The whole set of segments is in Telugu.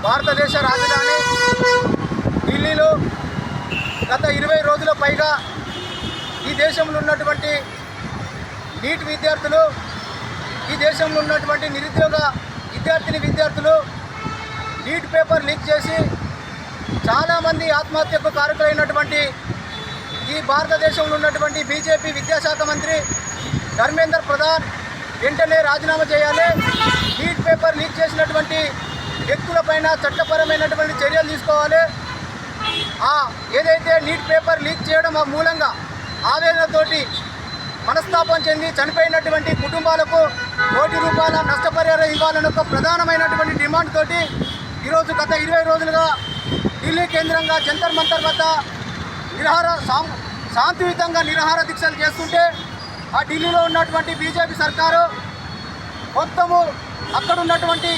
భారతదేశ రాజధాని ఢిల్లీలో గత 20 రోజుల పైగా ఈ దేశంలో ఉన్నటువంటి నీట్ విద్యార్థులు, ఈ దేశంలో ఉన్నటువంటి నిరుద్యోగ విద్యార్థులు నీట్ పేపర్ లీక్ చేసి చాలామంది ఆత్మహత్యకు కారకులైనటువంటి ఈ భారతదేశంలో ఉన్నటువంటి బీజేపీ విద్యాశాఖ మంత్రి ధర్మేంద్ర ప్రధాన్ వెంటనే రాజీనామా చేయాలి. నీట్ పేపర్ లీక్ చేసినటువంటి వ్యక్తులపైన చట్టపరమైనటువంటి చర్యలు తీసుకోవాలి. ఏదైతే నీట్ పేపర్ లీక్ చేయడం మూలంగా ఆవేదనతోటి మనస్తాపం చెంది చనిపోయినటువంటి కుటుంబాలకు ₹1 నష్టపరిహారం ఇవ్వాలని ఒక ప్రధానమైనటువంటి డిమాండ్ తోటి ఈరోజు గత 20 రోజులుగా ఢిల్లీ కేంద్రంగా జంతర్ మంతర్ వద్ద శాంతియుతంగా నిరాహార దీక్షలు చేస్తుంటే ఆ ఢిల్లీలో ఉన్నటువంటి బీజేపీ సర్కారు మొత్తము అక్కడ ఉన్నటువంటి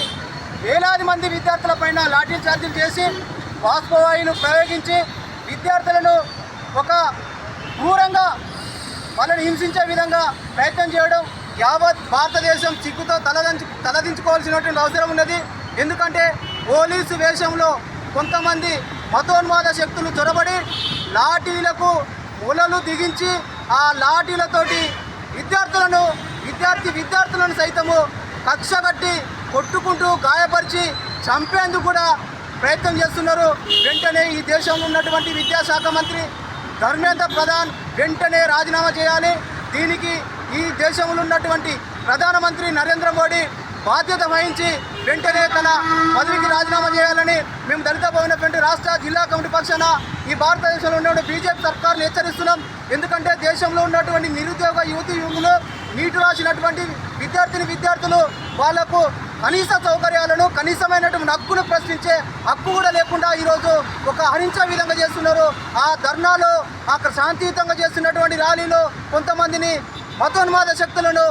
వేలాది మంది విద్యార్థులపైన లాఠీ చార్జీలు చేసి బాష్పవాయువును ప్రయోగించి విద్యార్థులను ఒక క్రూరంగా వాళ్ళని హింసించే విధంగా ప్రయత్నం చేయడం యావత్ భారతదేశం సిగ్గుతో తలదించుకోవాల్సినటువంటి అవసరం ఉన్నది. ఎందుకంటే పోలీసు వేషంలో కొంతమంది మతోన్మాద శక్తులు చొరబడి లాఠీలకు మూలలు దిగించి ఆ లాఠీలతోటి విద్యార్థులను సైతము కక్షగట్టి కొట్టుకుంటూ గాయపరిచి చంపేందుకు కూడా ప్రయత్నం చేస్తున్నారు. వెంటనే ఈ దేశంలో ఉన్నటువంటి విద్యాశాఖ మంత్రి ధర్మేంద్ర ప్రధాన్ వెంటనే రాజీనామా చేయాలి. దీనికి ఈ దేశంలో ఉన్నటువంటి ప్రధానమంత్రి నరేంద్ర మోడీ బాధ్యత వహించి వెంటనే తన పదవికి రాజీనామా చేయాలని మేము దళిత భవన ఫ్రంట్ రాష్ట్ర జిల్లా కమిటీ పక్షాన ఈ భారతదేశంలో ఉన్న బీజేపీ సర్కారును హెచ్చరిస్తున్నాం. ఎందుకంటే దేశంలో ఉన్నటువంటి నిరుద్యోగ యువకులు నీటు రాసినటువంటి విద్యార్థులు వాళ్లకు కనీస సౌకర్యాలను కనీసమైనటువంటి హక్కును ప్రశ్నించే హక్కు కూడా లేకుండా ఈరోజు ఒక హరించే విధంగా చేస్తున్నారు. ఆ ధర్నాలో అక్కడ శాంతియుతంగా చేస్తున్నటువంటి ర్యాలీలో కొంతమందిని మతోన్మాద శక్తులను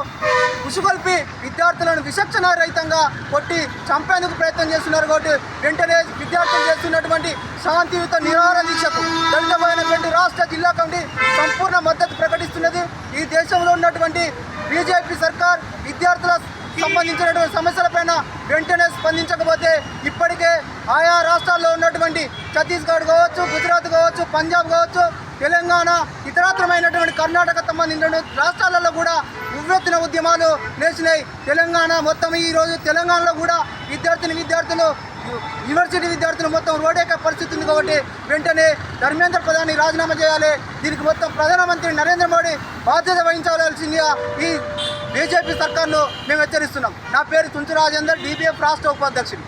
ఉసుగొల్పి విద్యార్థులను విచక్షణ రహితంగా కొట్టి చంపేందుకు ప్రయత్నం చేస్తున్నారు. కాబట్టి వెంటనే విద్యార్థులు చేస్తున్నటువంటి శాంతియుత నిరాహార దీక్షకు దళితమైనటువంటి రాష్ట్ర జిల్లా కమిటీ సంపూర్ణ మద్దతు ప్రకటిస్తున్నది. ఈ దేశంలో ఉన్నటువంటి బీజేపీ సర్కార్ విద్యార్థుల సంబంధించినటువంటి సమస్యలపైన వెంటనే స్పందించకపోతే ఇప్పటికే ఆయా రాష్ట్రాల్లో ఉన్నటువంటి ఛత్తీస్గఢ్ కావచ్చు, గుజరాత్ కావచ్చు, పంజాబ్ కావచ్చు, తెలంగాణ, ఇతరత్రమైనటువంటి కర్ణాటక సంబంధించిన రాష్ట్రాలలో కూడా ఉవ్వెత్తున ఉద్యమాలు లేచినాయి. తెలంగాణ మొత్తం ఈరోజు తెలంగాణలో కూడా విద్యార్థులు యూనివర్సిటీ విద్యార్థులు మొత్తం రోడ్డెక్కే పరిస్థితి ఉంది. కాబట్టి వెంటనే ధర్మేంద్ర ప్రధాని రాజీనామా చేయాలి. దీనికి మొత్తం ప్రధానమంత్రి నరేంద్ర మోడీ బాధ్యత వహించవలసిందిగా ఈ బీజేపీ సర్కార్ను మేము హెచ్చరిస్తున్నాం. నా పేరు తుంచు రాజేందర్, DBF రాష్ట్ర ఉపాధ్యక్షుడు.